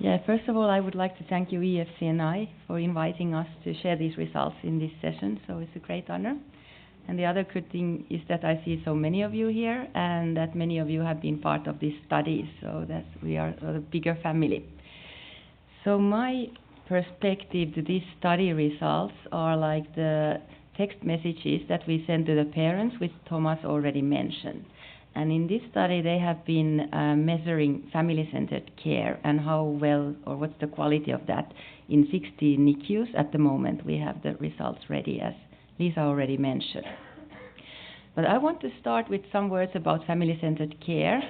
Yeah, first of all, I would like to thank you, EFCNI, for inviting us to share these results in this session, so it's a great honor. And the other good thing is that I see so many of you here, and that many of you have been part of this study, so that we are a bigger family. So my perspective to these study results are like the text messages that we send to the parents, which Thomas already mentioned. And in this study, they have been measuring family-centered care and how well, or what's the quality of that in 60 NICUs at the moment. We have the results ready, as Lisa already mentioned. But I want to start with some words about family-centered care.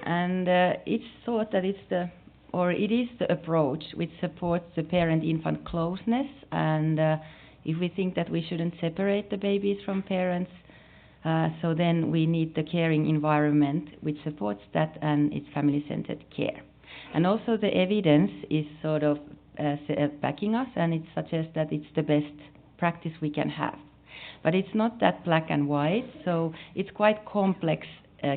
And it's thought that it is the approach which supports the parent-infant closeness. And if we think that we shouldn't separate the babies from parents, so then we need the caring environment which supports that, and it's family-centered care. And also the evidence is sort of backing us, and it suggests that it's the best practice we can have. But it's not that black and white, so it's quite complex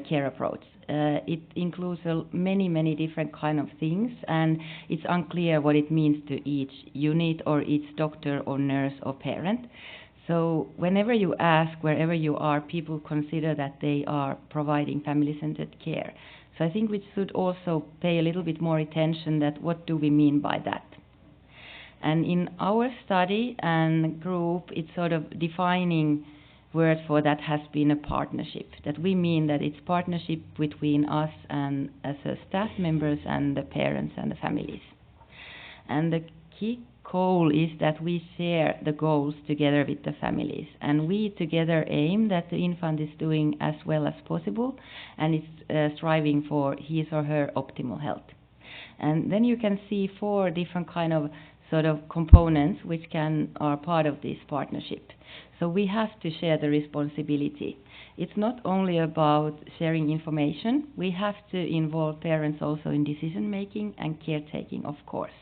care approach. It includes many different kind of things, and it's unclear what it means to each unit or each doctor or nurse or parent. So whenever you ask, wherever you are, people consider that they are providing family-centered care. So I think we should also pay a little bit more attention that what do we mean by that. And in our study and group, it's sort of defining word for that has been a partnership. That we mean that it's partnership between us and as a staff members and the parents and the families. And the key goal is that we share the goals together with the families, and we together aim that the infant is doing as well as possible and is striving for his or her optimal health. And then you can see 4 different kind of sort of components which are part of this partnership. So we have to share the responsibility. It's not only about sharing information, we have to involve parents also in decision making and caretaking, of course.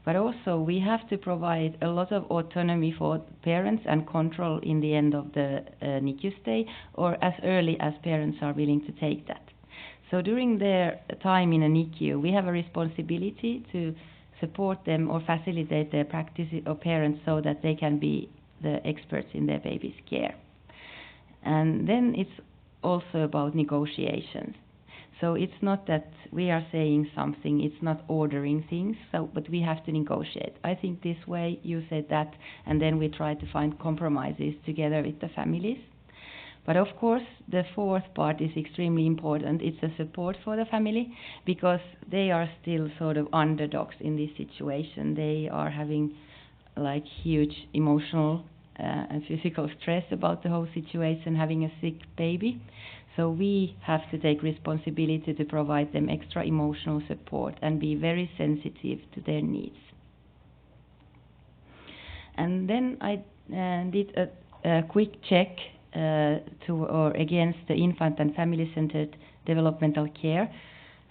But also we have to provide a lot of autonomy for parents and control in the end of the NICU stay, or as early as parents are willing to take that. So during their time in a NICU, we have a responsibility to support them or facilitate their practice of parents so that they can be the experts in their baby's care. And then it's also about negotiations. So it's not that we are saying something, it's not ordering things, but we have to negotiate. I think this way, you said that, and then we try to find compromises together with the families. But of course, the 4th part is extremely important. It's a support for the family, because they are still sort of underdogs in this situation. They are having like huge emotional and physical stress about the whole situation, having a sick baby. So we have to take responsibility to provide them extra emotional support and be very sensitive to their needs. And then I did a quick check against the infant and family-centered developmental care,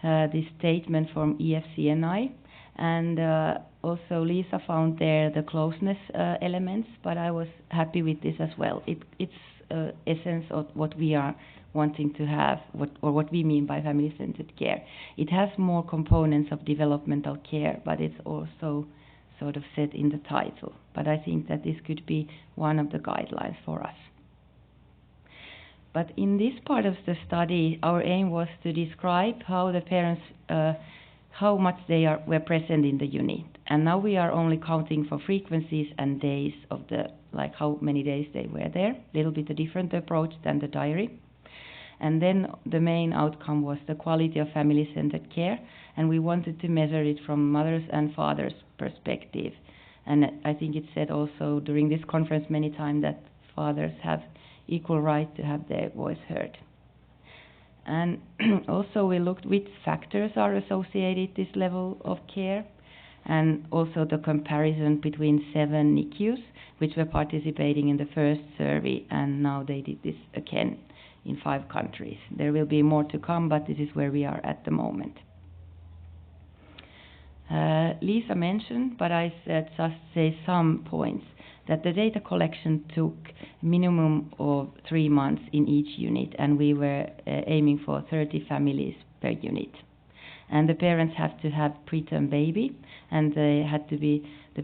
this statement from EFCNI. And also Lisa found there the closeness elements, but I was happy with this as well. It's essence of what we are wanting to have, what we mean by family-centered care. It has more components of developmental care, but it's also sort of set in the title. But I think that this could be one of the guidelines for us. But in this part of the study, our aim was to describe how the parents, how much they were present in the unit. And now we are only counting for frequencies and days of like how many days they were there. Little bit a different approach than the diary. And then the main outcome was the quality of family-centered care, and we wanted to measure it from mothers' and fathers' perspective. And I think it said also during this conference many times that fathers have equal right to have their voice heard. And also we looked which factors are associated with this level of care, and also the comparison between 7 NICUs, which were participating in the first survey, and now they did this again in 5 countries. There will be more to come, but this is where we are at the moment. Lisa mentioned, but I just say some points, that the data collection took minimum of 3 months in each unit, and we were aiming for 30 families per unit. And the parents have to have preterm baby, and the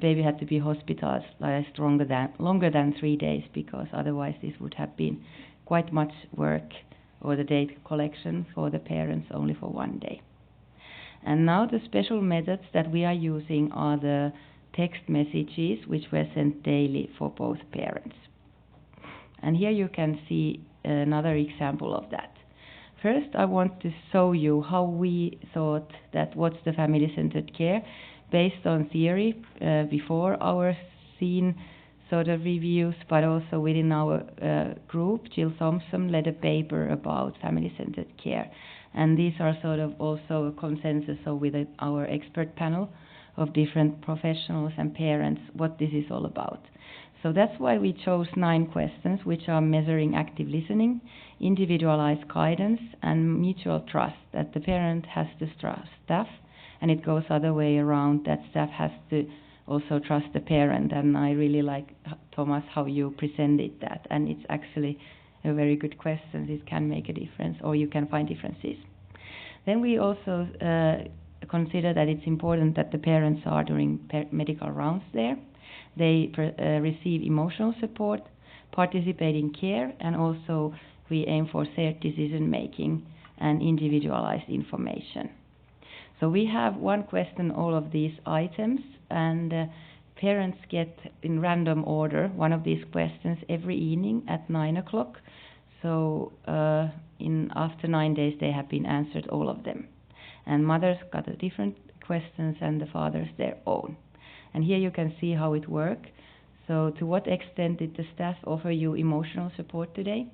baby had to be hospitalized longer than 3 days, because otherwise this would have been quite much work, or the data collection for the parents only for 1 day. And now the special methods that we are using are the text messages, which were sent daily for both parents. And here you can see another example of that. First, I want to show you how we thought that what's the family-centered care based on theory before our scene sort of reviews, but also within our group. Jill Thompson led a paper about family-centered care. And these are sort of also a consensus with our expert panel of different professionals and parents, what this is all about. So that's why we chose 9 questions, which are measuring active listening, individualized guidance, and mutual trust, that the parent has to trust staff, and it goes other way around, that staff has to also trust the parent. And I really like, Thomas, how you presented that, and it's actually a very good question. It can make a difference, or you can find differences. Then we also consider that it's important that the parents are doing medical rounds there. They receive emotional support, participate in care, and also we aim for shared decision making and individualized information. So we have 1 question all of these items, and parents get in random order one of these questions every evening at 9 o'clock. So after 9 days they have been answered, all of them. And mothers got a different questions and the fathers their own. And here you can see how it works. So to what extent did the staff offer you emotional support today?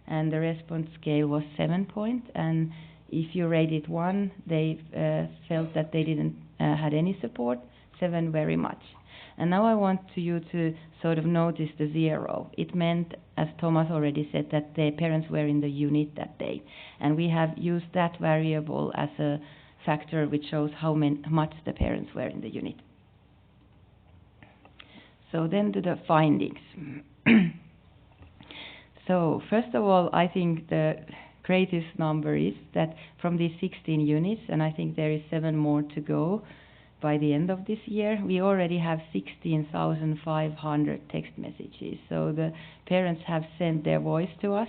And the response scale was 7 point. And if you rated 1, they felt that they didn't had any support, 7 very much. And now I want you to sort of notice the 0. It meant, as Thomas already said, that the parents were in the unit that day. And we have used that variable as a factor which shows how much the parents were in the unit. So then to the findings. So first of all, I think the greatest number is that from these 16 units, and I think there is 7 more to go by the end of this year, we already have 16,500 text messages. So the parents have sent their voice to us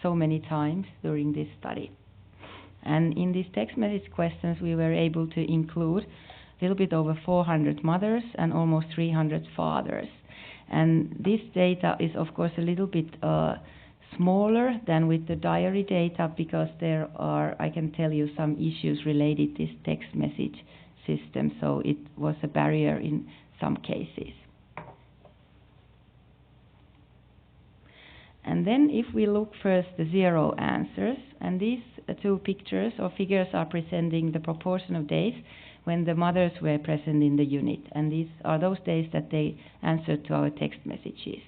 so many times during this study. And in these text message questions, we were able to include a little bit over 400 mothers and almost 300 fathers. And this data is, of course, a little bit smaller than with the diary data, because there are, I can tell you, some issues related to this text message system, so it was a barrier in some cases. And then if we look first the 0 answers, and these 2 pictures or figures are presenting the proportion of days when the mothers were present in the unit, and these are those days that they answered to our text messages.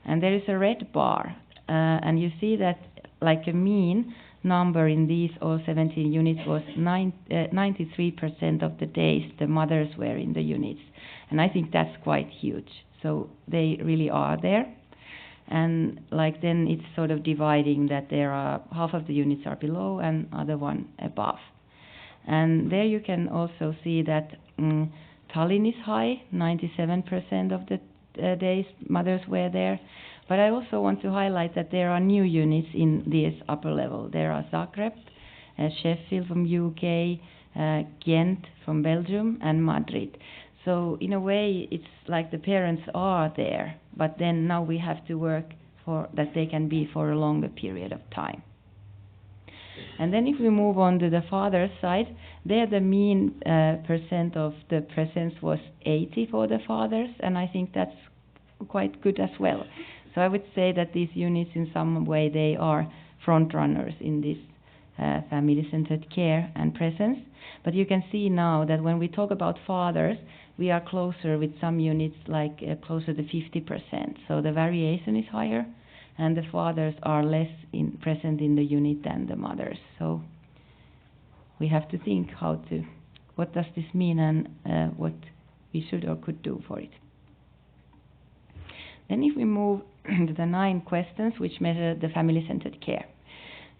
And there is a red bar, and you see that like a mean number in these all 17 units was 93% of the days the mothers were in the units. And I think that's quite huge. So they really are there. And like then it's sort of dividing that there are half of the units are below and other one above. And there you can also see that Tallinn is high, 97% of the days mothers were there. But I also want to highlight that there are new units in this upper level. There are Zagreb, Sheffield from UK, Ghent from Belgium, and Madrid. So in a way, it's like the parents are there, but then now we have to work for that they can be for a longer period of time. And then if we move on to the father's side, there the mean percent of the presence was 80 for the fathers, and I think that's quite good as well. So I would say that these units in some way they are front runners in this family-centered care and presence. But you can see now that when we talk about fathers, we are closer with some units like closer to 50%. So the variation is higher, and the fathers are less present in the unit than the mothers. So we have to think what does this mean, and what we should or could do for it. Then if we move to the 9 questions which measure the family-centered care.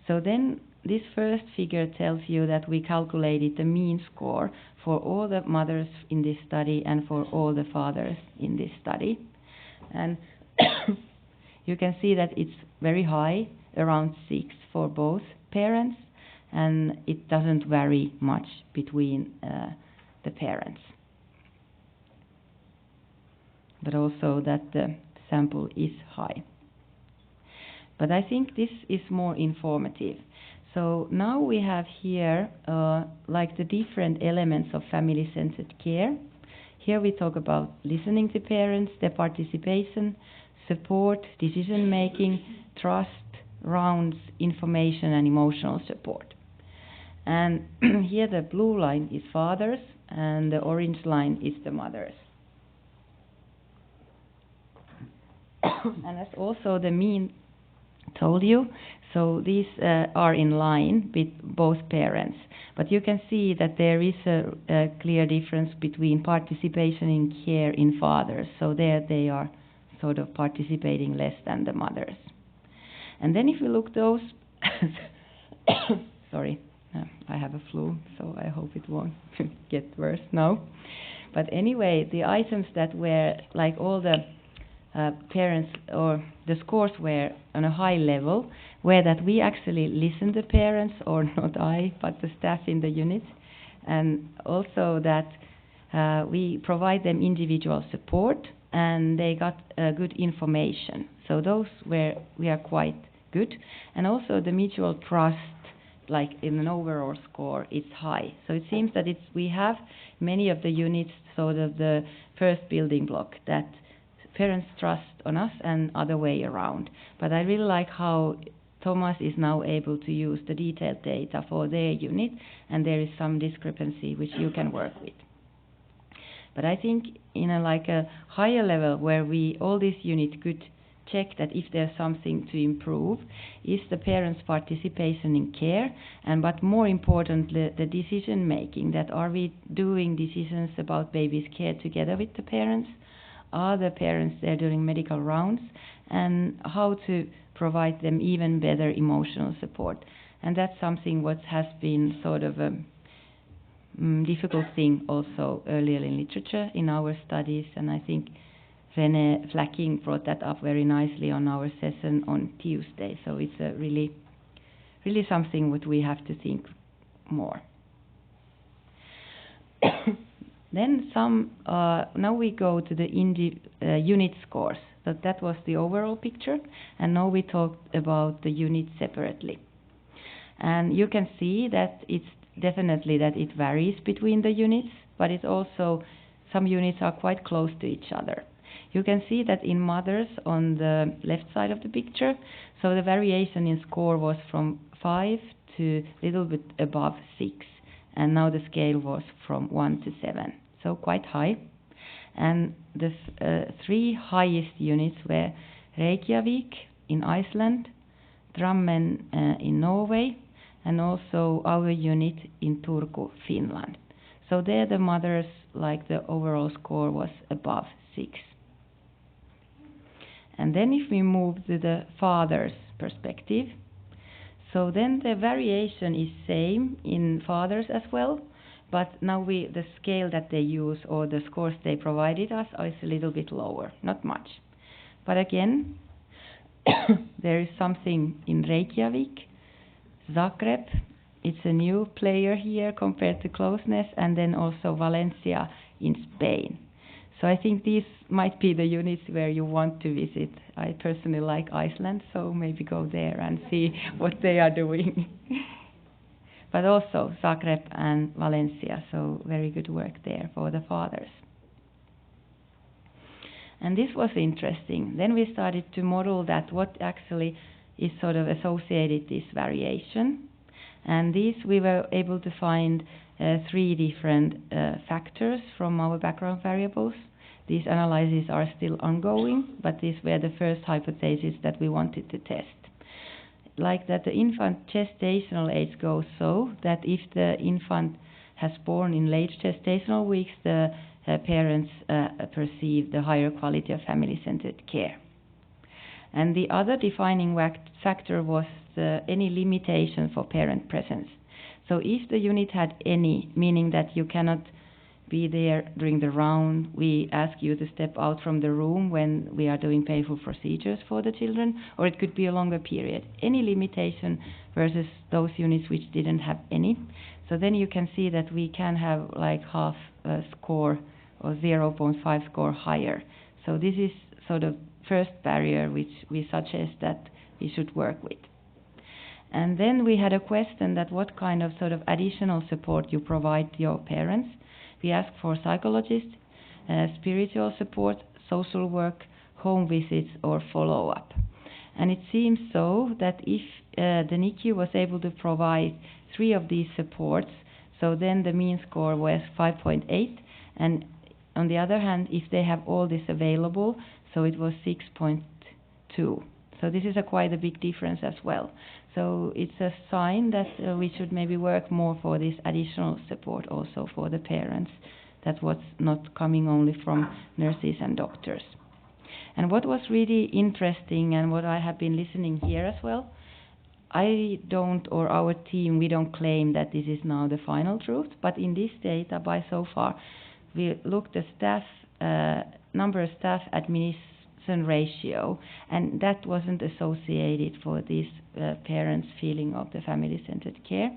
So then this first figure tells you that we calculated the mean score for all the mothers in this study and for all the fathers in this study. And you can see that it's very high, around 6 for both parents, and it doesn't vary much between the parents. But also that the sample is high. But I think this is more informative. So now we have here like the different elements of family-centered care. Here we talk about listening to parents, their participation, support, decision-making, trust, rounds, information, and emotional support. And here the blue line is fathers, and the orange line is the mothers. And as also the mean told you, so these are in line with both parents. But you can see that there is a clear difference between participation in care in fathers. So there they are sort of participating less than the mothers. And then if you look those, sorry, I have a flu, so I hope it won't get worse now. But anyway, the items that were like all the parents, or the scores were on a high level, where that we actually listened to parents, or not I, but the staff in the unit, and also that we provide them individual support, and they got good information. So those we are quite good, and also the mutual trust, like in an overall score, it's high. So it seems that we have many of the units, sort of the first building block, that parents trust on us and other way around. But I really like how Thomas is now able to use the detailed data for their unit, and there is some discrepancy which you can work with. But I think in a higher level where all these units could check that if there's something to improve is the parents' participation in care, but more importantly the decision making, that are we doing decisions about baby's care together with the parents? Are the parents there during medical rounds, and how to provide them even better emotional support. And that's something what has been sort of a difficult thing also earlier in literature in our studies, and I think René Flacking brought that up very nicely on our session on Tuesday. So it's a really something what we have to think more. Then now we go to the unit scores. So that was the overall picture, and now we talked about the units separately. And you can see that it's definitely that it varies between the units, but it's also some units are quite close to each other. You can see that in mothers on the left side of the picture, so the variation in score was from 5 to a little bit above 6, and now the scale was from 1 to 7, so quite high. And the 3 highest units were Reykjavik in Iceland, Drammen in Norway, and also our unit in Turku, Finland. So there the mothers, like the overall score was above 6. And then if we move to the father's perspective, so then the variation is same in fathers as well, but now the scale that they use, or the scores they provided us, is a little bit lower, not much. But again, there is something in Reykjavik, Zagreb, it's a new player here compared to closeness, and then also Valencia in Spain. So I think these might be the units where you want to visit. I personally like Iceland, so maybe go there and see what they are doing. But also Zagreb and Valencia, so very good work there for the fathers. And this was interesting. Then we started to model that what actually is sort of associated this variation. And these we were able to find 3 different factors from our background variables. These analyses are still ongoing, but these were the first hypotheses that we wanted to test. Like that the infant gestational age goes so that if the infant has born in late gestational weeks, the parents perceive the higher quality of family-centered care. And the other defining factor was any limitation for parent presence. So if the unit had any, meaning that you cannot be there during the round, we ask you to step out from the room when we are doing painful procedures for the children, or it could be a longer period. Any limitation versus those units which didn't have any. So then you can see that we can have like half a score or 0.5 score higher. So this is sort of first barrier which we suggest that we should work with. And then we had a question that what kind of sort of additional support you provide to your parents. We ask for psychologists, spiritual support, social work, home visits, or follow-up. And it seems so that if the NICU was able to provide 3 of these supports, so then the mean score was 5.8, and on the other hand, if they have all this available, so it was 6.2. So this is quite a big difference as well. So it's a sign that we should maybe work more for this additional support also for the parents, that what's not coming only from nurses and doctors. And what was really interesting, and what I have been listening here as well, I don't, or our team, we don't claim that this is now the final truth, but in this data by so far, we looked at staff, number of staff administration ratio, and that wasn't associated for this parents' feeling of the family-centered care,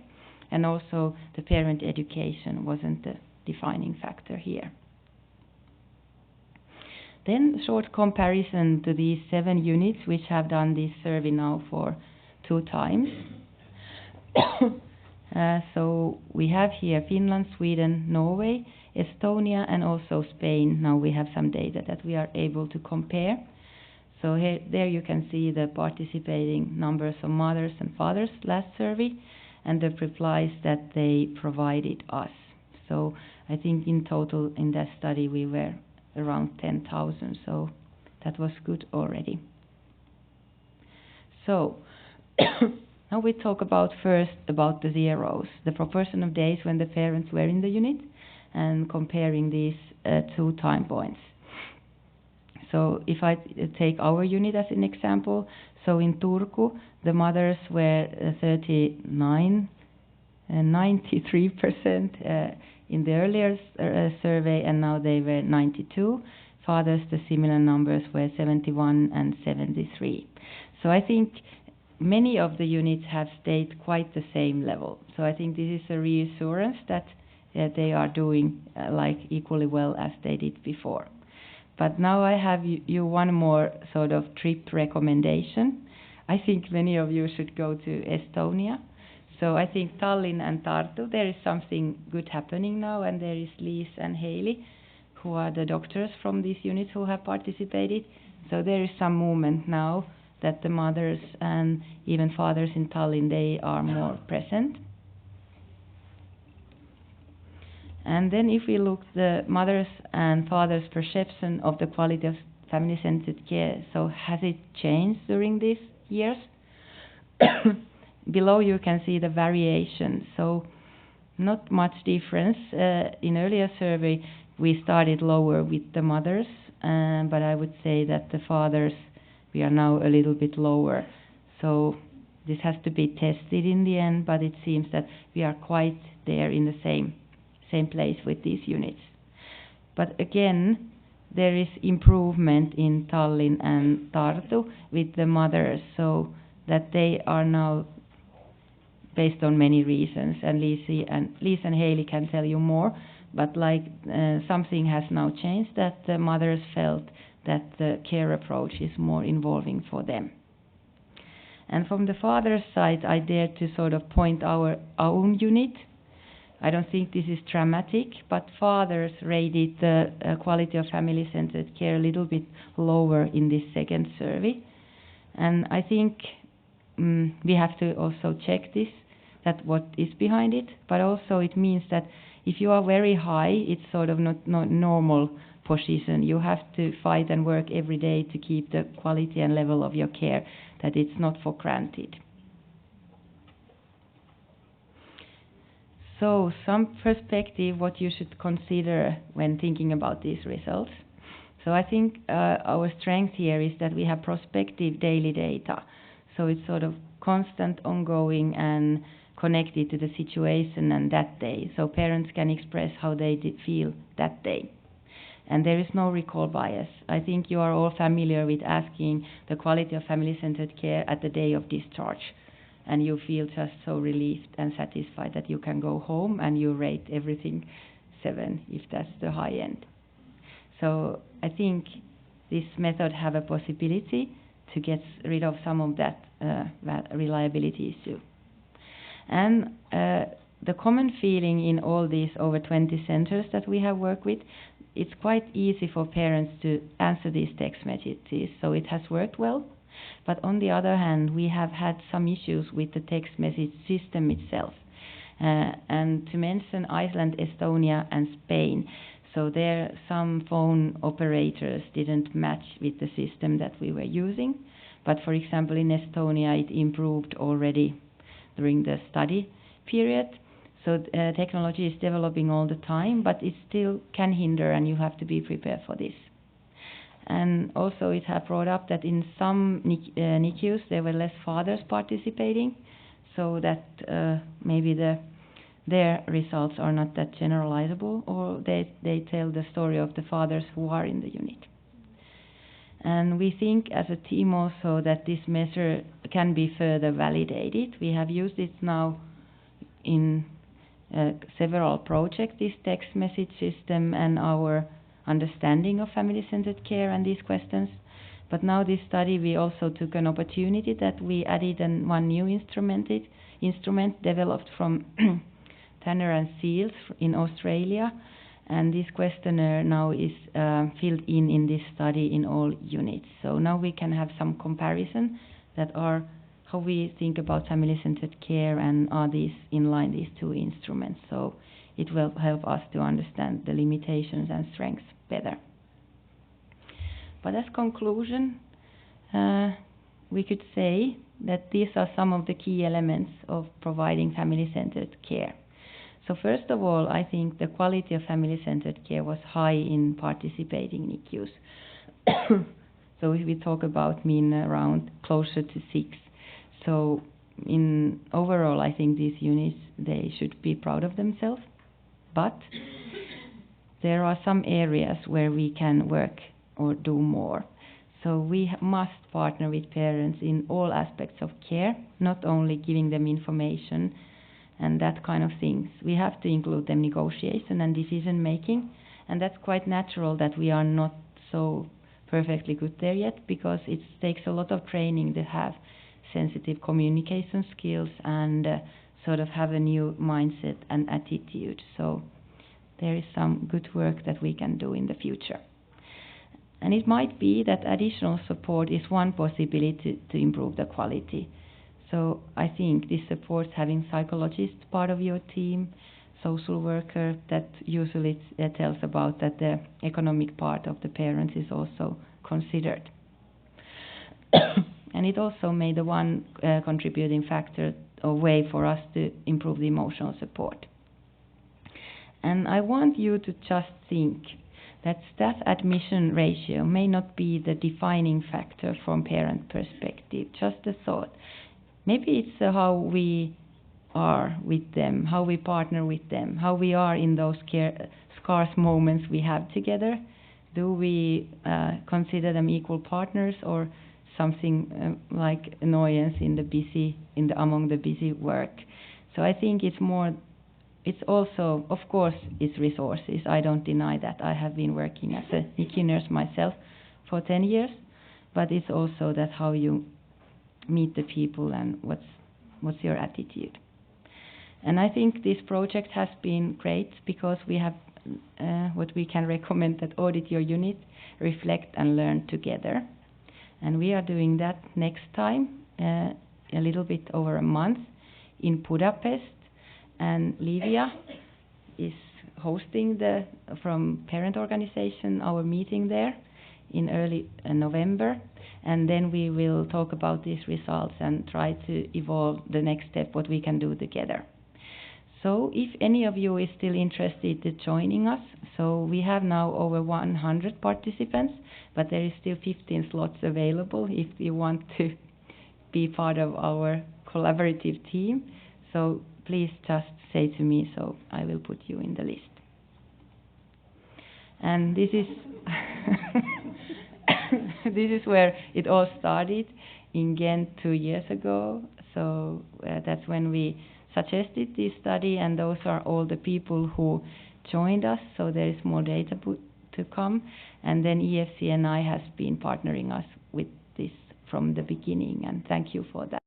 and also the parent education wasn't the defining factor here. Then short comparison to these 7 units which have done this survey now for 2 times. So we have here Finland, Sweden, Norway, Estonia, and also Spain. Now we have some data that we are able to compare. So here, there you can see the participating numbers of mothers and fathers last survey, and the replies that they provided us. So I think in total in that study we were around 10,000, so that was good already. So now we talk about first about the zeros, the proportion of days when the parents were in the unit, and comparing these 2 time points. So if I take our unit as an example, so in Turku the mothers were 39 and 93% in the earlier survey, and now they were 92. Fathers, the similar numbers were 71 and 73. So I think many of the units have stayed quite the same level. So I think this is a reassurance that they are doing like equally well as they did before. But now I have you one more sort of trip recommendation. I think many of you should go to Estonia. So I think Tallinn and Tartu, there is something good happening now, and there is Liis and Haley, who are the doctors from these units who have participated. So there is some movement now that the mothers and even fathers in Tallinn, they are more present. And then if we look the mothers and fathers' perception of the quality of family-centered care, so has it changed during these years? Below you can see the variation, so not much difference. In earlier survey we started lower with the mothers, but I would say that the fathers, we are now a little bit lower. So this has to be tested in the end, but it seems that we are quite there in the same place with these units. But again, there is improvement in Tallinn and Tartu with the mothers, so that they are now based on many reasons, and Liis and Haley can tell you more, but like something has now changed, that the mothers felt that the care approach is more involving for them. And from the father's side, I dare to sort of point our own unit. I don't think this is dramatic, but fathers rated the quality of family-centered care a little bit lower in this second survey. And I think we have to also check this, that what is behind it, but also it means that if you are very high, it's sort of not normal position. You have to fight and work every day to keep the quality and level of your care, that it's not for granted. So some perspective what you should consider when thinking about these results. So I think our strength here is that we have prospective daily data. So it's sort of constant, ongoing, and connected to the situation and that day. So parents can express how they feel that day. And there is no recall bias. I think you are all familiar with asking the quality of family-centered care at the day of discharge. And you feel just so relieved and satisfied that you can go home and you rate everything 7 if that's the high end. So I think this method have a possibility to get rid of some of that reliability issue. And the common feeling in all these over 20 centers that we have worked with, it's quite easy for parents to answer these text messages, so it has worked well. But on the other hand, we have had some issues with the text message system itself. And to mention Iceland, Estonia, and Spain, so there some phone operators didn't match with the system that we were using. But for example, in Estonia, it improved already during the study period. So technology is developing all the time, but it still can hinder, and you have to be prepared for this. And also it has brought up that in some NICUs there were less fathers participating, so that maybe their results are not that generalizable, or they tell the story of the fathers who are in the unit. And we think as a team also that this measure can be further validated. We have used it now in several projects, this text message system and our understanding of family-centered care and these questions. But now this study, we also took an opportunity that we added one new instrument developed from Tanner and Seals in Australia. And this questionnaire now is filled in this study in all units. So now we can have some comparison that are how we think about family-centered care, and are these in line, these two instruments. So it will help us to understand the limitations and strengths better. But as conclusion, we could say that these are some of the key elements of providing family-centered care. So first of all, I think the quality of family-centered care was high in participating NICUs. So if we talk about mean around closer to 6. So in overall, I think these units, they should be proud of themselves. But there are some areas where we can work or do more. So we must partner with parents in all aspects of care, not only giving them information and that kind of things. We have to include them negotiation and decision making, and that's quite natural that we are not so perfectly good there yet, because it takes a lot of training to have sensitive communication skills and sort of have a new mindset and attitude. So there is some good work that we can do in the future. And it might be that additional support is one possibility to improve the quality. So I think this supports having psychologists part of your team, social worker that usually tells about that the economic part of the parents is also considered. And it also made the one contributing factor or way for us to improve the emotional support. And I want you to just think that staff admission ratio may not be the defining factor from parent perspective, just a thought. Maybe it's how we are with them, how we partner with them, how we are in those scarce moments we have together. Do we consider them equal partners, or something like annoyance among the busy work? So I think it's also, of course, it's resources. I don't deny that. I have been working as a NICU nurse myself for 10 years, but it's also that how you meet the people and what's your attitude. And I think this project has been great because we have what we can recommend, that audit your unit, reflect and learn together. And we are doing that next time, a little bit over a month in Budapest. And Livia is hosting from parent organization, our meeting there in early November. And then we will talk about these results and try to evolve the next step, what we can do together. So if any of you is still interested in joining us, so we have now over 100 participants, but there is still 15 slots available if you want to be part of our collaborative team. So please just say to me, so I will put you in the list. And this is this is where it all started in Ghent 2 years ago. So that's when we suggested this study, and those are all the people who joined us. So there is more data to come, and then EFCNI has been partnering us with this from the beginning, and thank you for that.